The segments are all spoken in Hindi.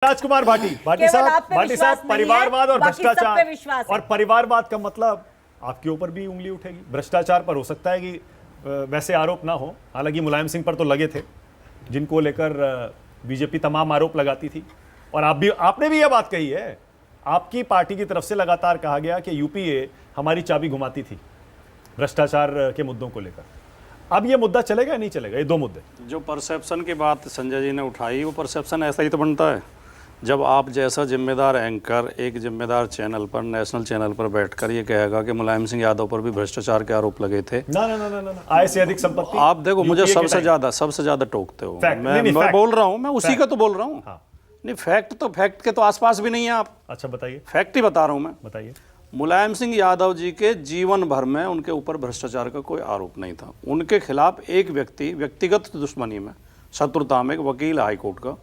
राजकुमार भाटी साहब परिवारवाद और भ्रष्टाचार और परिवारवाद का मतलब आपके ऊपर भी उंगली उठेगी। भ्रष्टाचार पर हो सकता है कि वैसे आरोप ना हो, हालांकि मुलायम सिंह पर तो लगे थे, जिनको लेकर बीजेपी तमाम आरोप लगाती थी। और आपने भी यह बात कही है, आपकी पार्टी की तरफ से लगातार कहा गया कि यूपीए हमारी चाबी घुमाती थी भ्रष्टाचार के मुद्दों को लेकर। अब ये मुद्दा चलेगा या नहीं चलेगा? ये दो मुद्दे जो परसेप्शन की बात संजय जी ने उठाई, वो परसेप्शन ऐसा ही तो बनता है जब आप जैसा जिम्मेदार एंकर एक जिम्मेदार चैनल पर, नेशनल चैनल पर बैठकर ये कहेगा कि मुलायम सिंह यादव पर भी भ्रष्टाचार के आरोप लगे थे। ना ना ना ना ना, आय से अधिक संपत्ति। आप देखो, मुझे सबसे ज्यादा टोकते हो। मैं बोल रहा हूँ, मैं उसी का तो बोल रहा हूँ। नहीं, फैक्ट के तो आसपास भी नहीं है आप। अच्छा बताइए। फैक्ट ही बता रहा हूँ मैं। बताइए। मुलायम सिंह यादव जी के जीवन भर में उनके ऊपर भ्रष्टाचार का कोई आरोप नहीं था। उनके खिलाफ एक व्यक्तिगत दुश्मनी में, शत्रुता में, एक वकील हाईकोर्ट का,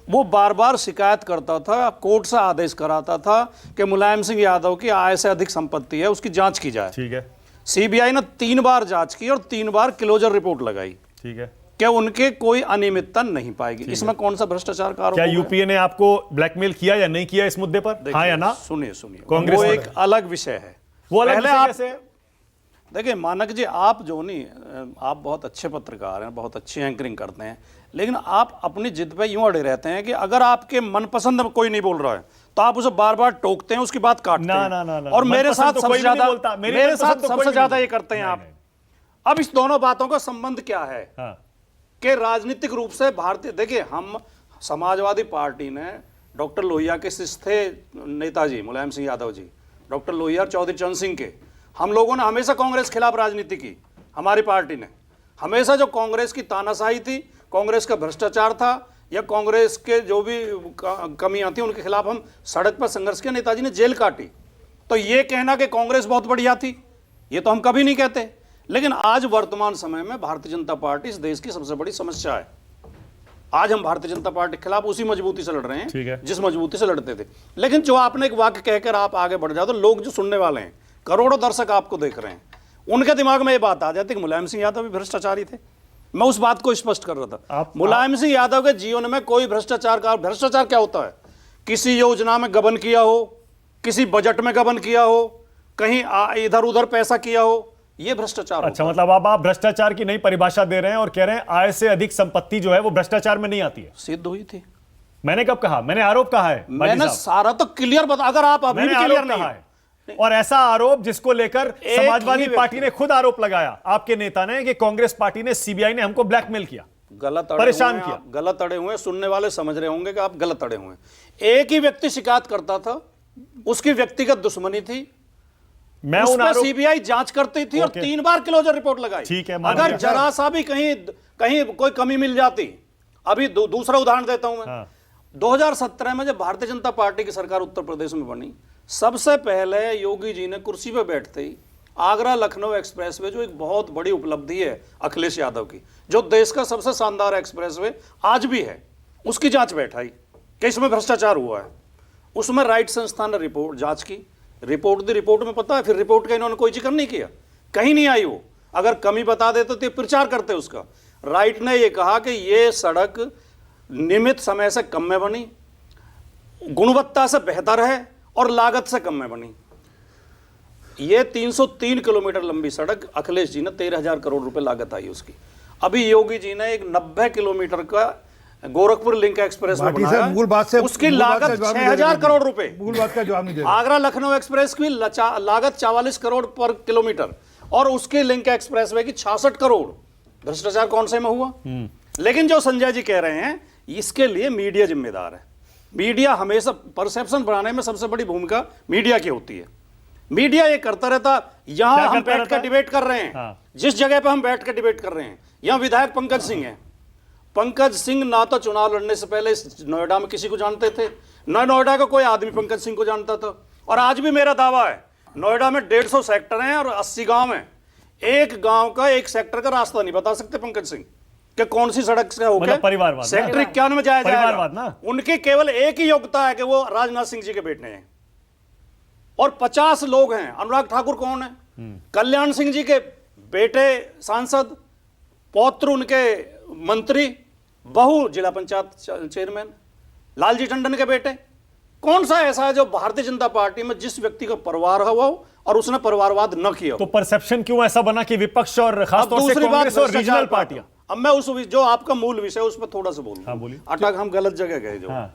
वो बार बार शिकायत करता था, कोर्ट से आदेश कराता था कि मुलायम सिंह यादव की आय से अधिक संपत्ति है, उसकी जांच की जाए। ठीक है। सीबीआई ने 3 बार जांच की और 3 बार क्लोजर रिपोर्ट लगाई। ठीक है। क्या उनके कोई अनियमितता नहीं पाएगी? इसमें कौन सा भ्रष्टाचार का आरोप? क्या यूपीए ने आपको ब्लैकमेल किया या नहीं किया इस मुद्दे पर? हाँ या ना? सुनिए, कांग्रेस वो एक अलग विषय है। वो अलग विषय कैसे? देखिए मानक जी, आप जो नहीं, आप बहुत अच्छे पत्रकार हैं, बहुत अच्छी एंकरिंग करते हैं, लेकिन आप अपनी जिद पे यूं अड़े रहते हैं कि अगर आपके मनपसंद कोई नहीं बोल रहा है तो आप उसे बार बार टोकते हैं, उसकी बात काटते हैं। ना। और मेरे साथ सबसे ज्यादा ये करते हैं आप। अब इस दोनों बातों का संबंध क्या है? कि राजनीतिक रूप से भारतीय, देखिए हम समाजवादी पार्टी ने डॉक्टर लोहिया के शिष्य थे नेताजी मुलायम सिंह यादव जी, डॉक्टर लोहिया और चौधरी चरण सिंह के। हम लोगों ने हमेशा कांग्रेस खिलाफ राजनीति की, हमारी पार्टी ने हमेशा। जो कांग्रेस की तानाशाही थी, कांग्रेस का भ्रष्टाचार था, या कांग्रेस के जो भी कमियां थी, उनके खिलाफ हम सड़क पर संघर्ष किया। नेताजी ने जेल काटी। तो ये कहना कि कांग्रेस बहुत बढ़िया थी, ये तो हम कभी नहीं कहते। लेकिन आज वर्तमान समय में भारतीय जनता पार्टी इस देश की सबसे बड़ी समस्या है। आज हम भारतीय जनता पार्टी के खिलाफ उसी मजबूती से लड़ रहे हैं जिस मजबूती से लड़ते थे। लेकिन जो आपने एक वाक्य कहकर आप आगे बढ़ जाओ तो लोग जो सुनने वाले हैं, करोड़ों दर्शक आपको देख रहे हैं, उनके दिमाग में ये बात आ जाती है कि मुलायम सिंह यादव भी भ्रष्टाचारी थे। मैं उस बात को स्पष्ट कर रहा था। मुलायम सिंह यादव के जीवन में कोई भ्रष्टाचार क्या होता है? किसी योजना में गबन किया हो, किसी बजट में गबन किया हो, कहीं इधर उधर पैसा किया हो, ये भ्रष्टाचार। अच्छा, मतलब अब आप भ्रष्टाचार की नई परिभाषा दे रहे हैं और कह रहे हैं आय से अधिक संपत्ति जो है वो भ्रष्टाचार में नहीं आती है। सिद्ध हुई थी। मैंने कब कहा? मैंने आरोप कहा है। मैंने सारा तो क्लियर बता, अगर आप अभी भी क्लियर नहीं है। और ऐसा आरोप जिसको लेकर समाजवादी पार्टी ने खुद आरोप लगाया, आपके नेता ने, कि कांग्रेस पार्टी ने, सीबीआई ने हमको ब्लैकमेल किया, परेशान किया। गलत अड़े हुए, सुनने वाले समझ रहे होंगे कि आप गलत अड़े हुए। एक ही व्यक्ति शिकायत करता था, उसकी व्यक्तिगत दुश्मनी थी, मैं उस पर सीबीआई जांच करती थी और 3 बार क्लोजर रिपोर्ट लगाई। ठीक है, अगर जरा सा भी कहीं कोई कमी मिल जाती। अभी दूसरा उदाहरण देता हूं मैं। 2017 में जब भारतीय जनता पार्टी की सरकार उत्तर प्रदेश में बनी, सबसे पहले योगी जी ने कुर्सी पर बैठते ही आगरा लखनऊ एक्सप्रेसवे, जो एक बहुत बड़ी उपलब्धि है अखिलेश यादव की, जो देश का सबसे शानदार एक्सप्रेसवे आज भी है, उसकी जांच बैठाई कि इसमें भ्रष्टाचार हुआ है। उसमें राइट संस्थान ने रिपोर्ट जांच की, रिपोर्ट में पता है, फिर रिपोर्ट का इन्होंने कोई जिक्र नहीं किया, कहीं नहीं आई वो। अगर कमी बता देते तो प्रचार करते उसका। राइट ने ये कहा कि ये सड़क नियमित समय से कम में बनी, गुणवत्ता से बेहतर है और लागत से कम में बनी। ये 303 किलोमीटर लंबी सड़क अखिलेश जी ने 13,000 करोड़ रुपए लागत आई उसकी। अभी योगी जी ने एक 90 किलोमीटर का गोरखपुर लिंक एक्सप्रेस में बनाया, उसकी लागत 6,000 करोड़ रुपए। मूल बात का जवाब नहीं दे। आगरा लखनऊ एक्सप्रेस की लागत 44 करोड़ पर किलोमीटर और उसके लिंक एक्सप्रेस वे की 66 करोड़। भ्रष्टाचार कौन से में हुआ? लेकिन जो संजय जी कह रहे हैं, इसके लिए मीडिया जिम्मेदार है। मीडिया हमेशा परसेप्शन बढ़ाने में सबसे बड़ी भूमिका मीडिया की होती है। मीडिया ये करता रहता, यहां हम बैठ कर डिबेट कर रहे हैं, जिस जगह पर हम बैठ कर डिबेट कर रहे हैं, यहां विधायक पंकज सिंह है। पंकज सिंह ना तो चुनाव लड़ने से पहले नोएडा में किसी को जानते थे, ना नोएडा का कोई आदमी पंकज सिंह को जानता था। और आज भी मेरा दावा है, नोएडा में 150 सेक्टर हैं और 80 गांव हैं, एक गांव का एक सेक्टर का रास्ता नहीं बता सकते पंकज सिंह कि कौन सी सड़क से होकर परिवारवाद सेक्टर 51 में जाया जाएगा। उनकी केवल एक ही योग्यता है कि वो राजनाथ सिंह जी के बेटे हैं, और 50 लोग हैं। अनुराग ठाकुर कौन है? कल्याण सिंह जी के बेटे सांसद, पौत्र उनके मंत्री, बहू जिला पंचायत चेयरमैन। लालजी टंडन के बेटे। कौन सा ऐसा है जो भारतीय जनता पार्टी में जिस व्यक्ति का परिवार हुआ हो और उसने परिवारवाद न किया? तो परसेप्शन क्यों ऐसा बना कि विपक्ष और खासतौर से दूसरी बात कांग्रेस और रीजनल पार्टियां? अब मैं उस जो आपका मूल विषय उस पर थोड़ा सा बोलूं। हाँ, बोलिए। अटक हम गलत जगह गए जो। हाँ।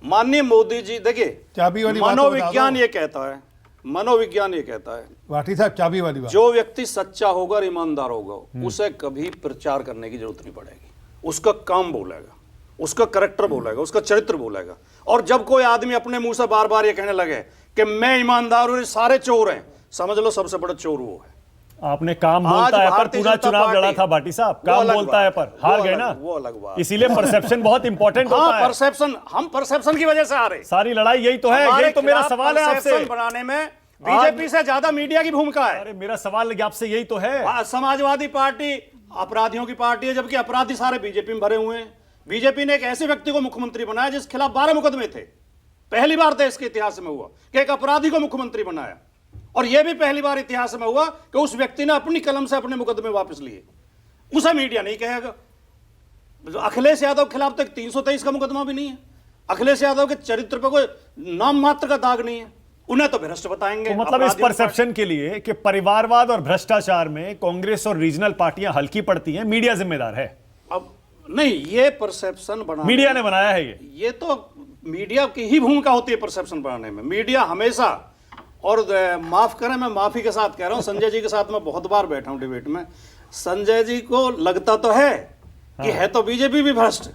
माननीय मोदी जी देखिए, चाबी वाली बात तो मनोविज्ञान बता ये कहता है, मनोविज्ञान ये कहता है, भाटी साहब चाबी वाली बात, जो व्यक्ति सच्चा होगा और ईमानदार होगा उसे कभी प्रचार करने की जरूरत नहीं पड़ेगी। उसका काम बोलेगा, उसका करैक्टर बोलेगा, उसका चरित्र बोलेगा। और जब कोई आदमी अपने मुंह से बार बार ये कहने लगे कि मैं ईमानदार हूं, सारे चोर हैं, समझ लो सबसे बड़ा चोर वो है। आपने काम बोलता है पर पूरा चुनाव लड़ा था भाटी साहब, काम बोलता है पर हार गए ना, वो अलग बात। इसीलिए परसेप्शन बहुत इंपॉर्टेंट होता है। परसेप्शन, हम परसेप्शन की वजह से आ रहे। सारी लड़ाई यही तो है, यही तो मेरा सवाल है आपसे। परसेप्शन बनाने में बीजेपी से ज्यादा मीडिया की भूमिका है। अरे मेरा सवाल आपसे यही तो है। समाजवादी पार्टी अपराधियों की पार्टी है, जबकि अपराधी सारे बीजेपी में भरे हुए हैं। बीजेपी ने एक ऐसे व्यक्ति को मुख्यमंत्री बनाया जिसके खिलाफ 12 मुकदमे थे। पहली बार देश के इतिहास में हुआ कि एक अपराधी को मुख्यमंत्री बनाया, और यह भी पहली बार इतिहास में हुआ कि उस व्यक्ति ने अपनी कलम से अपने मुकदमे वापस लिए। उसे मीडिया नहीं कहेगा। अखिलेश यादव के खिलाफ तो 323 का मुकदमा भी नहीं है। अखिलेश यादव के चरित्र पर कोई नाम मात्र का दाग नहीं है। उन्हें तो भ्रष्ट बताएंगे। तो मतलब इस परसेप्शन के लिए कि परिवारवाद और भ्रष्टाचार में कांग्रेस और रीजनल पार्टियां हल्की पड़ती हैं, मीडिया जिम्मेदार है? अब नहीं, ये परसेप्शन बना, मीडिया ने बनाया है ये तो मीडिया की ही भूमिका होती है परसेप्शन बनाने में। मीडिया हमेशा, और माफ करें मैं माफी के साथ कह रहा हूं, संजय जी के साथ मैं बहुत बार बैठा हूं डिबेट में। संजय जी को लगता तो है कि है तो बीजेपी भी भ्रष्ट,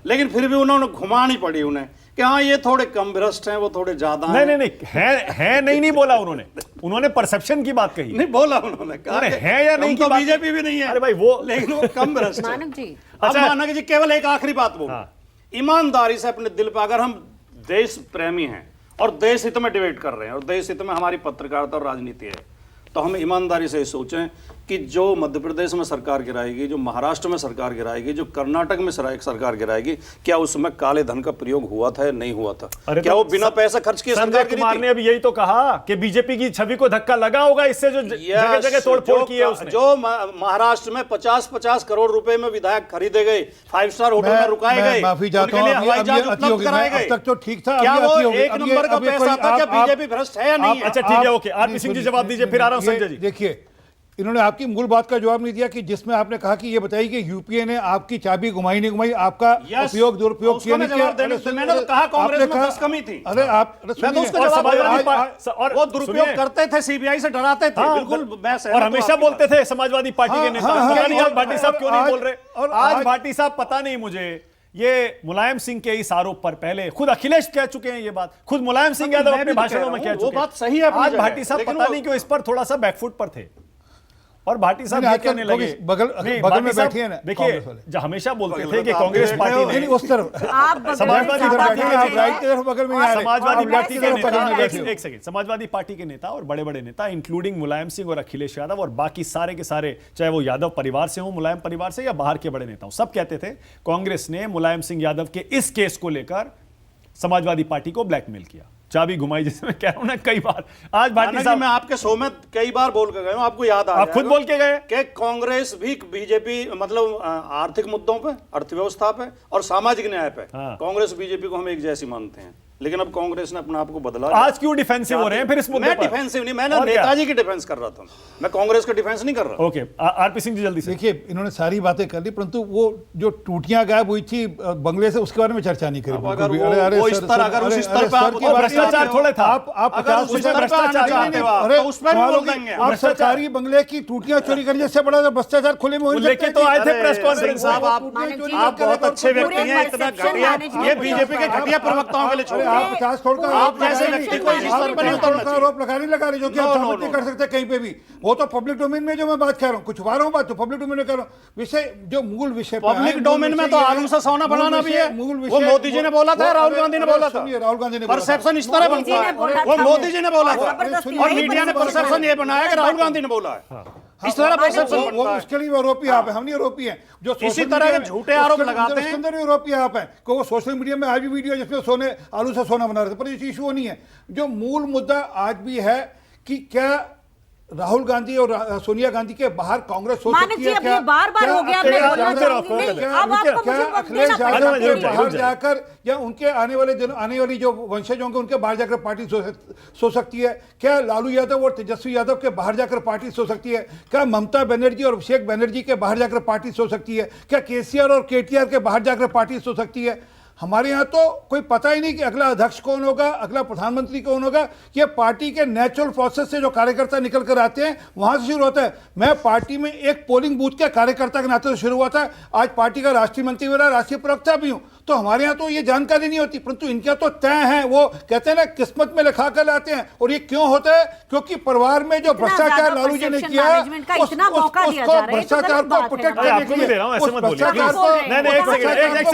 लेकिन फिर भी उन्होंने घुमानी पड़ी उन्हें कि हाँ ये थोड़े कम भ्रष्ट हैं, वो थोड़े ज्यादा हैं। नहीं है नहीं बोला उन्होंने परसेप्शन की बात कही। नहीं बोला उन्होंने, कहा है या नहीं, तो बीजेपी भी नहीं है। अरे भाई वो, लेकिन वो कम भ्रष्ट है। मानक जी, अब मानक जी केवल एक आखिरी बात बोलो, ईमानदारी से अपने दिल पर, अगर हम देश प्रेमी हैं और देश हित में डिबेट कर रहे हैं और देश हित में हमारी पत्रकारिता और राजनीति है, तो हम ईमानदारी से सोचें कि जो मध्य प्रदेश में सरकार गिराएगी, जो महाराष्ट्र में सरकार गिराएगी, जो कर्नाटक में सरकार गिराएगी, क्या उसमें काले धन का प्रयोग हुआ था या नहीं हुआ था? क्या वो बिना पैसा खर्च किए संजय कुमार ने अभी यही तो कहा कि बीजेपी की छवि को धक्का लगा होगा इससे, जो जगह जगह तोड़फोड़ की है उसने। जो महाराष्ट्र में 50-50 करोड़ रुपए में विधायक खरीदे गए, 5 स्टार होटल में रुकाए गए, माफी चाहता हूं, हवाई जहाज उपलब्ध कराए गए, तक तो ठीक था। क्या वो एक नंबर का पैसा था? क्या बीजेपी भ्रष्ट है या नहीं है? अच्छा ठीक है, ओके, आरपी सिंह जी जवाब दीजिए, फिर आ रहा हूं संजय जी। देखिए, इन्होंने आपकी मूल बात का जवाब नहीं दिया कि जिसमें आपने कहा कि ये बताइए कि यूपीए ने आपकी चाबी घुमाई नहीं घुमाई, आपका उपयोग दुरुपयोग किया नहीं किया? मैंने तो कहा कांग्रेस में बस कमी थी। अरे आप, मैं तो उसका जवाब, वो दुरुपयोग करते थे, सीबीआई से डराते थे, बिल्कुल मैं और हमेशा बोलते थे समाजवादी पार्टी के नेता। आज भाटी साहब क्यों नहीं बोल रहे? और आज भाटी साहब, पता नहीं मुझे, ये मुलायम सिंह के इस आरोप पर पहले खुद अखिलेश कह चुके हैं ये बात, खुद मुलायम सिंह यादव अपने भाषणों में कह चुके हैं। वो बात सही है। आज भाटी साहब पता नहीं क्यों इस पर थोड़ा सा बैकफुट पर थे, और भाटी साहब ये कहने लगे बगल में बैठे हैं ना। देखिए, जो हमेशा बोलते थे कि कांग्रेस पार्टी ने उस तरफ समाजवादी पार्टी आप राइट की तरफ बगल में आ रहे हैं, समाजवादी आप पार्टी लेफ्ट के की तरफ बगल में नेता, बैठे हो। एक सेकंड, समाजवादी पार्टी के नेता और बड़े बड़े नेता इंक्लूडिंग मुलायम सिंह और अखिलेश यादव और बाकी सारे के सारे, चाहे वो यादव परिवार से हो, मुलायम परिवार से, या बाहर के बड़े नेता हो, सब कहते थे कांग्रेस ने मुलायम सिंह यादव के इस केस को लेकर समाजवादी पार्टी को ब्लैकमेल किया, चाबी घुमाई, जिसे मैं कह रहा हूं ना कई बार। आज भाटी साहब, मैं आपके शो में कई बार बोल के गया हूं, आपको याद आ आप खुद बोल के गए कि कांग्रेस भी बीजेपी, मतलब आर्थिक मुद्दों पे, अर्थव्यवस्था पे और सामाजिक न्याय पे, कांग्रेस बीजेपी को हम एक जैसी मानते हैं। लेकिन अब कांग्रेस ने अपने आप को बदला। आज क्यों डिफेंसिव हो रहे हैं फिर इस मुद्दे पर? मैं डिफेंसिव नहीं, मैंने नेताजी की डिफेंस कर रहा था, मैं कांग्रेस का डिफेंस नहीं कर रहा। ओके, आरपी सिंह जी जल्दी से। देखिए, इन्होंने सारी बातें कर ली, परंतु वो जो टूटियां गायब हुई थी बंगले से, उसके बारे में चर्चा नहीं करी। अगर वो इस तरह, अगर उस स्तर पे भ्रष्टाचार थोड़े था, आप सरकारी बंगले की टूटियां चोरी करने से बड़ा भ्रष्टाचार खुले में लेके तो आए थे प्रेस कॉन्फ्रेंस साहब। आप बहुत अच्छे व्यक्ति हैं, इतना घटिया, ये बीजेपी के घटिया प्रवक्ताओं के लिए छोड़, आप 50 करोड़ का आप जैसे व्यक्ति को इस स्तर पर नहीं उतरना चाहिए। आरोप लगा नहीं लगा रहे, जो कि आप साबित नहीं कर सकते कहीं पे भी। वो तो पब्लिक डोमेन में जो मैं बात कर रहा हूँ, कुछ रहा हूँ बात तो पब्लिक डोमेन में कर रहा हूँ। विषय जो मूल विषय पब्लिक डोमेन में तो आलू से सोना बनाना भी है। वो मोदी जी ने बोला था, राहुल गांधी ने बोला था, राहुल गांधी ने परसेप्शन इस तरह बनता है। वो मोदी जी ने बोला था और मीडिया ने परसेप्शन ये बनाया कि राहुल गांधी ने बोला है। इस तरह परसेप्शन वो उसके लिए आरोपी आप हैं, हम नहीं आरोपी हैं। जो इसी तरह के झूठे आरोप लगाते हैं, उसके अंदर भी आरोपी आप हैं कि वो सोशल मीडिया में आज भी वीडियो जिसमें सोने आलू से सोना बना रहे थे, पर इस इशू नहीं है। जो मूल मुद्दा आज भी है कि क्या राहुल गांधी और सोनिया गांधी के बाहर कांग्रेस हो मानिक सकती जी, है? अब ये बार-बार हो गया, मैं बोलना चाहूंगी। नहीं, अब आपको क्या मुझे वक्त अखिलेश देना यादव पड़ेगा। के बाहर जाकर या उनके आने वाले दिन आने वाली जो वंशज होंगे उनके बाहर जाकर पार्टी सो सकती है? क्या लालू यादव और तेजस्वी यादव के बाहर जाकर पार्टी सो सकती है? क्या ममता बनर्जी और अभिषेक बनर्जी के बाहर जाकर पार्टी सो सकती है? क्या केसीआर और केटीआर के बाहर जाकर पार्टी सो सकती है? हमारे यहाँ तो कोई पता ही नहीं कि अगला अध्यक्ष कौन होगा, अगला प्रधानमंत्री कौन होगा। ये पार्टी के नेचुरल प्रोसेस से जो कार्यकर्ता निकल कर आते हैं वहां से शुरू होता है। मैं पार्टी में एक पोलिंग बूथ के कार्यकर्ता के नाते से शुरू हुआ था, आज पार्टी का राष्ट्रीय मंत्री मेरा राष्ट्रीय प्रवक्ता भी हूं। तो हमारे यहाँ तो ये जानकारी नहीं होती, परंतु इनका तो तय है। वो कहते हैं ना, किस्मत में लिखा कर लाते हैं। और ये क्यों होता है? क्योंकि परिवार में जो भ्रष्टाचार लालू जी ने किया है, इतना मौका दिया जा रहा है, भ्रष्टाचार को प्रोटेक्ट करने के लिए, आपको भी दे रहा हूं, ऐसे मत बोलिए। भ्रष्टाचार को नहीं, एक सेकंड,